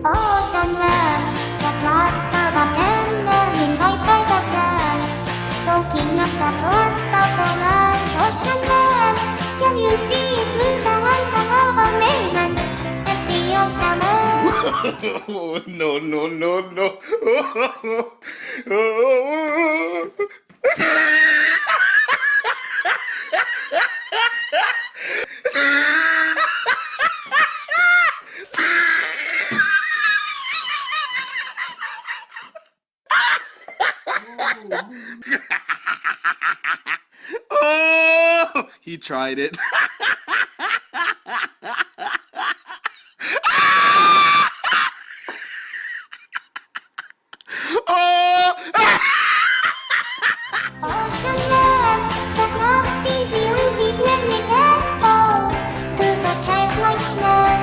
Ocean Man, the master bartender invite by the sun. Soaking up the first of the land. Ocean Man, can you see it with the wonder of amazement at the ultimate? No, no, no, no. Oh, he tried it. Oh! Ocean Man, the crusty juicy when we cast fall to the childlike man.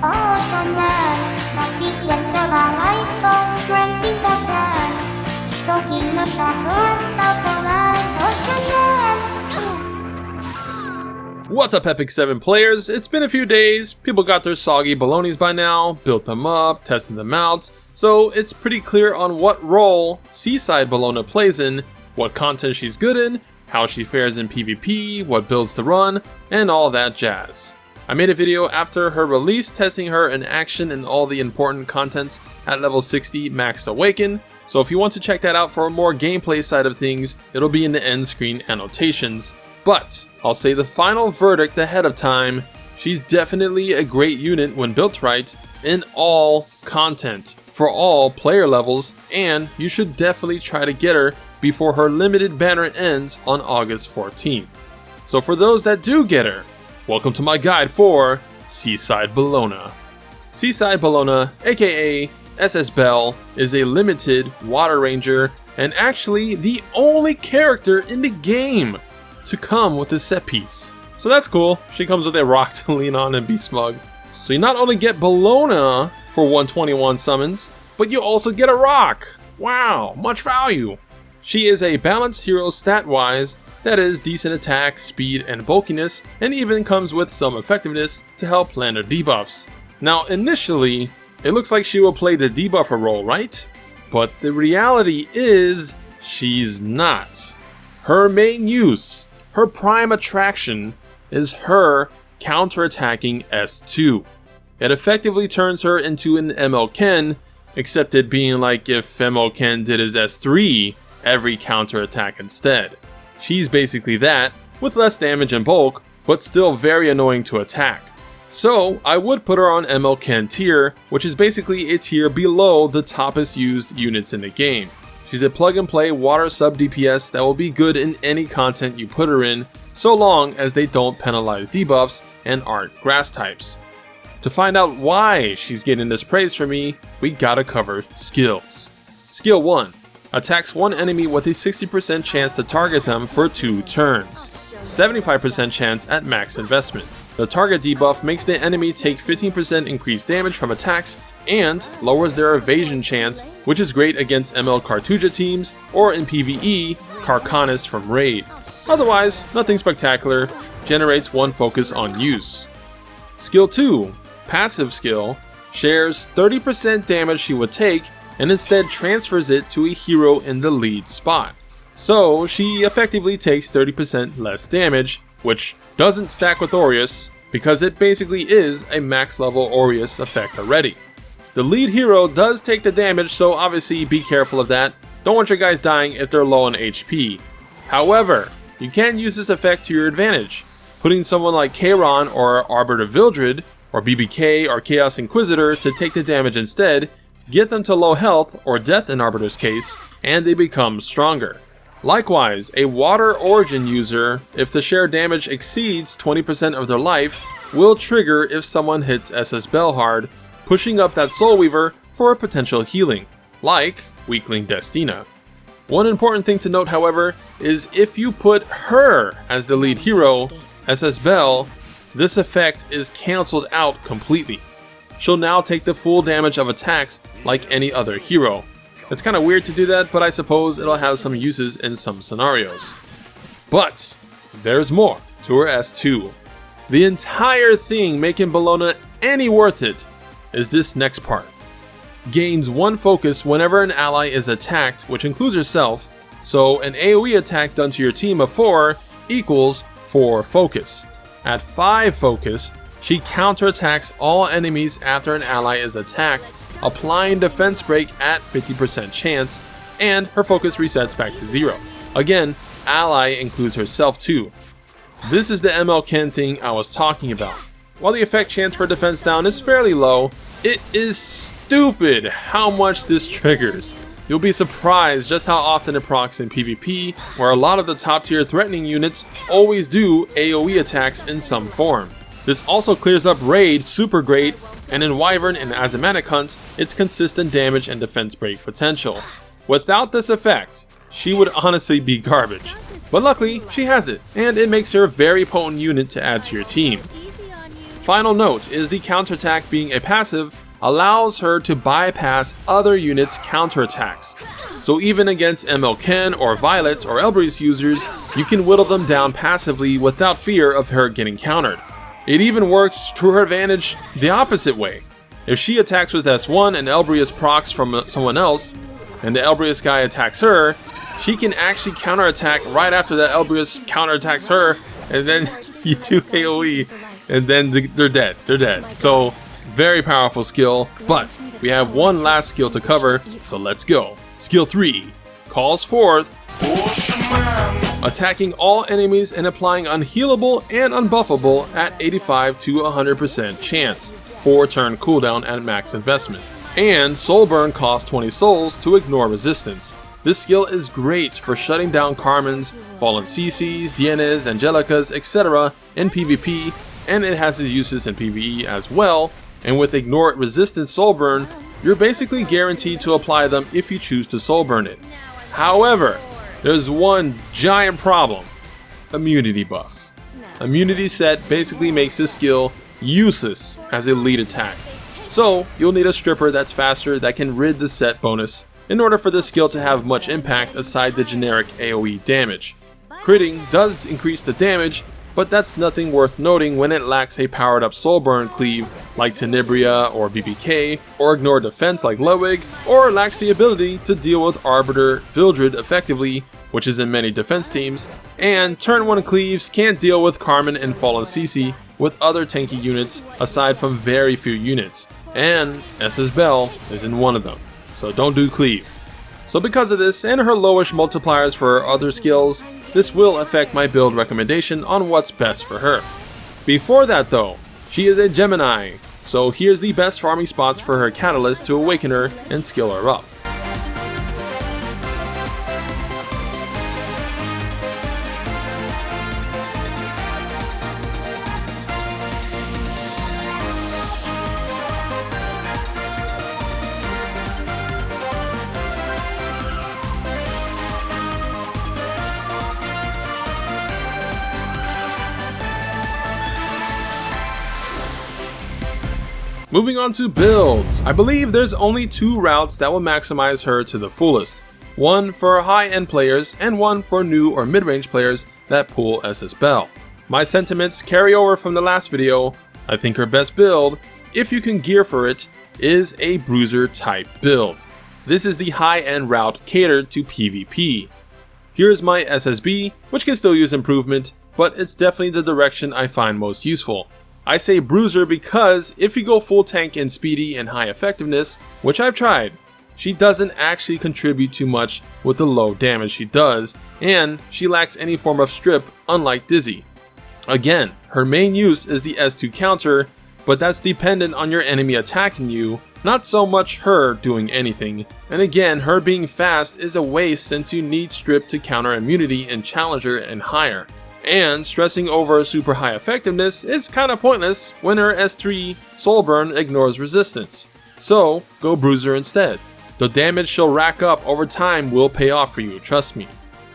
Ocean Man, the sequence of our life form raised in the sun. Soaking up the first of the land. Ocean Man. What's up, Epic 7 players? It's been a few days, people got their soggy balonies by now, built them up, tested them out, so it's pretty clear on what role Seaside Bellona plays in, what content she's good in, how she fares in PvP, what builds to run, and all that jazz. I made a video after her release testing her in action and all the important contents at level 60 Maxed Awaken, so if you want to check that out for a more gameplay side of things, it'll be in the end screen annotations. But I'll say the final verdict ahead of time, she's definitely a great unit when built right in all content, for all player levels, and you should definitely try to get her before her limited banner ends on August 14th. So for those that do get her, welcome to my guide for Seaside Bellona. Seaside Bellona, aka SS Bell, is a limited water ranger and actually the only character in the game to come with this set piece. So that's cool. She comes with a rock to lean on and be smug. So you not only get Bellona for 121 summons, but you also get a rock. Wow, much value. She is a balanced hero stat-wise, that is decent attack, speed, and bulkiness, and even comes with some effectiveness to help land her debuffs. Now initially, it looks like she will play the debuffer role, right? But the reality is, she's not. Her main use, her prime attraction, is her counter-attacking S2. It effectively turns her into an ML Ken, except it being like if ML Ken did his S3 every counter-attack instead. She's basically that, with less damage and bulk, but still very annoying to attack. So I would put her on ML Ken tier, which is basically a tier below the toppest used units in the game. She's a plug-and-play water sub DPS that will be good in any content you put her in, so long as they don't penalize debuffs and aren't grass types. To find out why she's getting this praise from me, we gotta cover skills. Skill 1. Attacks one enemy with a 60% chance to target them for 2 turns. 75% chance at max investment. The target debuff makes the enemy take 15% increased damage from attacks and lowers their evasion chance, which is great against ML Cartuja teams or in PvE, Carcanis from Raid. Otherwise, nothing spectacular, generates 1 focus on use. Skill 2, passive skill, shares 30% damage she would take and instead transfers it to a hero in the lead spot. So she effectively takes 30% less damage, which doesn't stack with Aureus, because it basically is a max level Aureus effect already. The lead hero does take the damage, so obviously be careful of that. Don't want your guys dying if they're low on HP. However, you can use this effect to your advantage, putting someone like Kayron or Arbiter Vildred, or BBK or Chaos Inquisitor to take the damage instead, get them to low health, or death in Arbiter's case, and they become stronger. Likewise, a Water Origin user, if the shared damage exceeds 20% of their life, will trigger if someone hits SS Bell hard, pushing up that Soul Weaver for a potential healing, like Weakling Destina. One important thing to note, however, is if you put her as the lead hero, SS Bell, this effect is cancelled out completely. She'll now take the full damage of attacks like any other hero. It's kind of weird to do that, but I suppose it'll have some uses in some scenarios. But there's more to her S2. The entire thing making Bellona any worth it is this next part. Gains 1 focus whenever an ally is attacked, which includes herself, so an AoE attack done to your team of 4 equals 4 focus. At 5 focus, she counterattacks all enemies after an ally is attacked, applying defense break at 50% chance, and her focus resets back to 0. Again, ally includes herself too. This is the ML Ken thing I was talking about. While the effect chance for defense down is fairly low, it is stupid how much this triggers. You'll be surprised just how often it procs in PvP, where a lot of the top tier threatening units always do AoE attacks in some form. This also clears up Raid super great, and in Wyvern and Asthmatic Hunt, its consistent damage and defense break potential. Without this effect, she would honestly be garbage. But luckily, she has it, and it makes her a very potent unit to add to your team. Final note is the counterattack being a passive allows her to bypass other units' counterattacks. So even against ML Ken or Violet or Elbrus users, you can whittle them down passively without fear of her getting countered. It even works to her advantage the opposite way. If she attacks with S1 and Elbrus procs from someone else, and the Elbrus guy attacks her, she can actually counterattack right after that Elbrus counterattacks her, and then you do AoE, and then they're dead. They're dead. So, very powerful skill, but we have one last skill to cover, so let's go. Skill 3 calls forth attacking all enemies and applying unhealable and unbuffable at 85 to 100% chance, 4 turn cooldown at max investment. And soul burn costs 20 souls to ignore resistance. This skill is great for shutting down Carmens, Fallen CCs, Dienas, Angelicas, etc. in PvP, and it has its uses in PvE as well, and with ignore resistant soul burn, you're basically guaranteed to apply them if you choose to soul burn it. However, there's one giant problem: immunity buff. Immunity set basically makes this skill useless as a lead attack. So you'll need a stripper that's faster that can rid the set bonus in order for this skill to have much impact aside the generic AoE damage. Critting does increase the damage, but that's nothing worth noting when it lacks a powered up soul burn cleave like Tenebria or BBK, or ignore defense like Ludwig, or lacks the ability to deal with Arbiter Vildred effectively, which is in many defense teams, and turn 1 cleaves can't deal with Carmen and Fallen CC with other tanky units aside from very few units, and SS Bell isn't one of them, so don't do cleave. So because of this and her lowish multipliers for her other skills, this will affect my build recommendation on what's best for her. Before that though, she is a Gemini, so here's the best farming spots for her catalyst to awaken her and skill her up. Moving on to builds, I believe there's only 2 routes that will maximize her to the fullest. One for high-end players and one for new or mid-range players that pull SS Bell. My sentiments carry over from the last video. I think her best build, if you can gear for it, is a Bruiser type build. This is the high-end route catered to PvP. Here's my SSB, which can still use improvement, but it's definitely the direction I find most useful. I say Bruiser because if you go full tank and speedy and high effectiveness, which I've tried, she doesn't actually contribute too much with the low damage she does, and she lacks any form of strip unlike Dizzy. Again, her main use is the S2 counter, but that's dependent on your enemy attacking you, not so much her doing anything, and again, her being fast is a waste since you need strip to counter immunity in Challenger and higher. And stressing over super high effectiveness is kinda pointless when her S3 soul burn ignores resistance. So go Bruiser instead. The damage she'll rack up over time will pay off for you, trust me.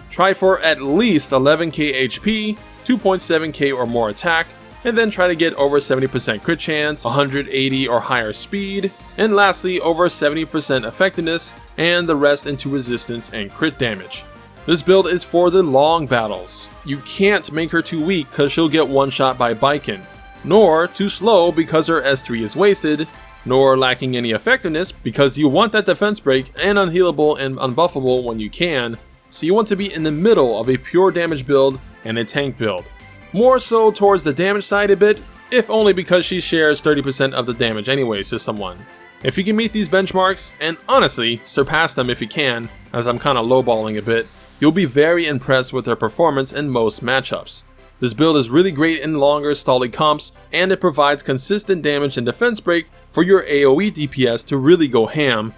Try for at least 11k HP, 2.7k or more attack, and then try to get over 70% crit chance, 180 or higher speed, and lastly over 70% effectiveness, and the rest into resistance and crit damage. This build is for the long battles. You can't make her too weak because she'll get one shot by Baiken, nor too slow because her S3 is wasted, nor lacking any effectiveness because you want that defense break and unhealable and unbuffable when you can, so you want to be in the middle of a pure damage build and a tank build. More so towards the damage side a bit, if only because she shares 30% of the damage anyways to someone. If you can meet these benchmarks, and honestly, surpass them if you can, as I'm kinda lowballing a bit, you'll be very impressed with her performance in most matchups. This build is really great in longer stally comps, and it provides consistent damage and defense break for your AoE DPS to really go ham.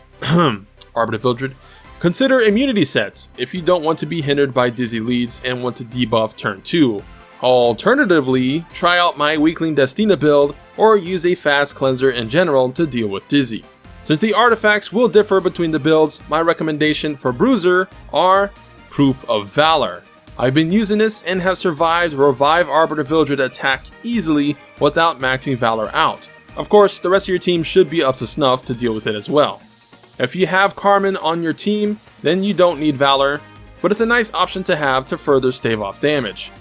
Arbiter Vildred. Consider immunity set if you don't want to be hindered by dizzy leads and want to debuff turn 2. Alternatively, try out my Weakling Destina build or use a fast cleanser in general to deal with dizzy. Since the artifacts will differ between the builds, my recommendation for Bruiser are Proof of Valor. I've been using this and have survived Revive Arbiter Vildred attack easily without maxing Valor out. Of course, the rest of your team should be up to snuff to deal with it as well. If you have Carmen on your team, then you don't need Valor, but it's a nice option to have to further stave off damage.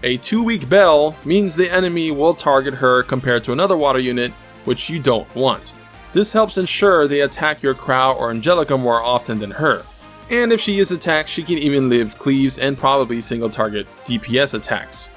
A 2-weak Bell means the enemy will target her compared to another water unit, which you don't want. This helps ensure they attack your Crow or Angelica more often than her. And if she is attacked, she can even live cleaves and probably single target DPS attacks.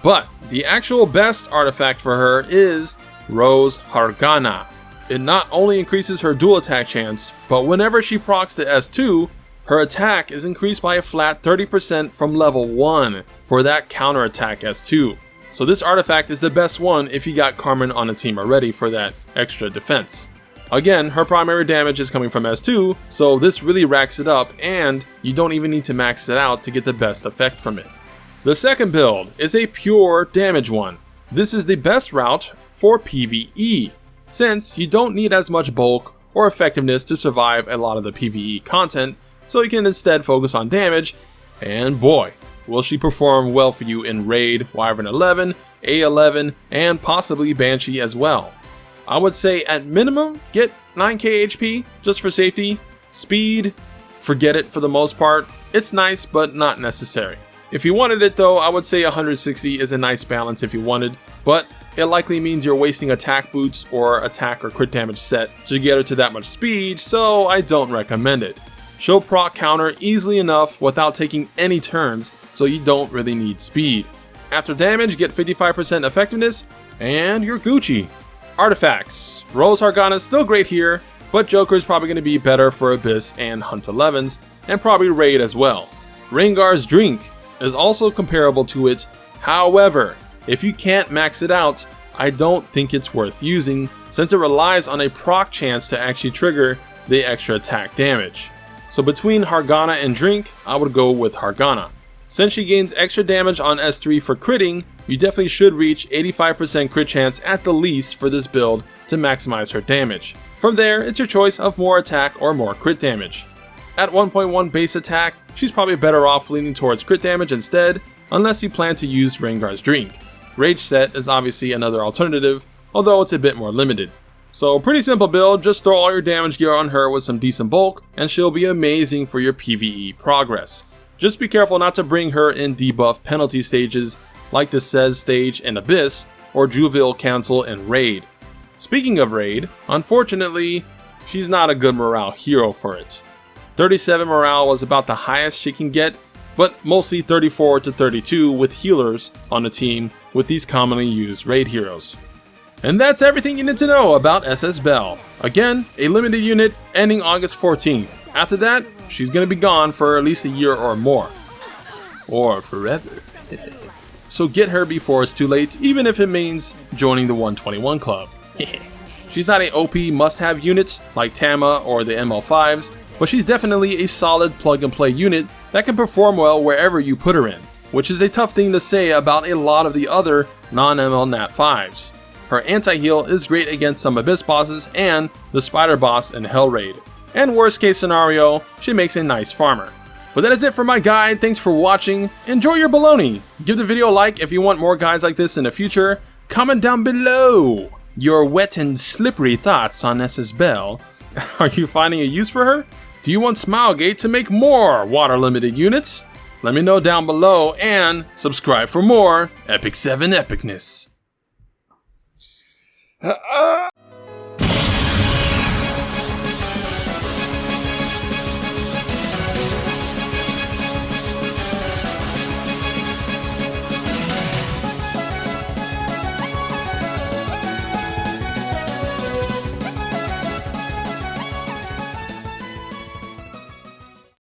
But the actual best artifact for her is Rose Hargana. It not only increases her dual attack chance, but whenever she procs the S2, her attack is increased by a flat 30% from level 1 for that counter attack S2. So this artifact is the best one if you got Carmen on a team already for that extra defense. Again, her primary damage is coming from S2, so this really racks it up and you don't even need to max it out to get the best effect from it. The second build is a pure damage one. This is the best route for PvE, since you don't need as much bulk or effectiveness to survive a lot of the PvE content, so you can instead focus on damage, and boy, will she perform well for you in Raid, Wyvern 11, A11, and possibly Banshee as well. I would say at minimum, get 9k HP just for safety. Speed, forget it for the most part. It's nice, but not necessary. If you wanted it though, I would say 160 is a nice balance if you wanted, but it likely means you're wasting attack boots or attack or crit damage set to get her to that much speed, so I don't recommend it. She'll proc counter easily enough without taking any turns, so you don't really need speed. After damage, get 55% effectiveness, and you're Gucci. Artifacts. Rose Hargana is still great here, but Joker is probably going to be better for Abyss and Hunt 11s, and probably Raid as well. Rengar's Drink is also comparable to it, however, if you can't max it out, I don't think it's worth using, since it relies on a proc chance to actually trigger the extra attack damage. So between Hargana and Drink, I would go with Hargana. Since she gains extra damage on S3 for critting, you definitely should reach 85% crit chance at the least for this build to maximize her damage. From there, it's your choice of more attack or more crit damage. At 1.1 base attack, she's probably better off leaning towards crit damage instead, unless you plan to use Rengar's Drink. Rage set is obviously another alternative, although it's a bit more limited. So pretty simple build, just throw all your damage gear on her with some decent bulk, and she'll be amazing for your PvE progress. Just be careful not to bring her in debuff penalty stages like the Sez stage in Abyss, or Juvil cancel in Raid. Speaking of Raid, unfortunately, she's not a good morale hero for it. 37 morale was about the highest she can get, but mostly 34 to 32 with healers on the team with these commonly used Raid heroes. And that's everything you need to know about SS Bell. Again, a limited unit ending August 14th. After that, she's gonna be gone for at least a year or more. Or forever. So get her before it's too late, even if it means joining the 121 club. She's not an OP must-have unit like Tama or the ML5s, but she's definitely a solid plug-and-play unit that can perform well wherever you put her in, which is a tough thing to say about a lot of the other non-ML Nat5s. Her anti-heal is great against some Abyss bosses and the Spider boss in Hell Raid. And worst case scenario, she makes a nice farmer. But that is it for my guide. Thanks for watching. Enjoy your baloney. Give the video a like if you want more guides like this in the future. Comment down below your wet and slippery thoughts on SS Bell. Are you finding a use for her? Do you want Smilegate to make more water limited units? Let me know down below and subscribe for more Epic 7 epicness.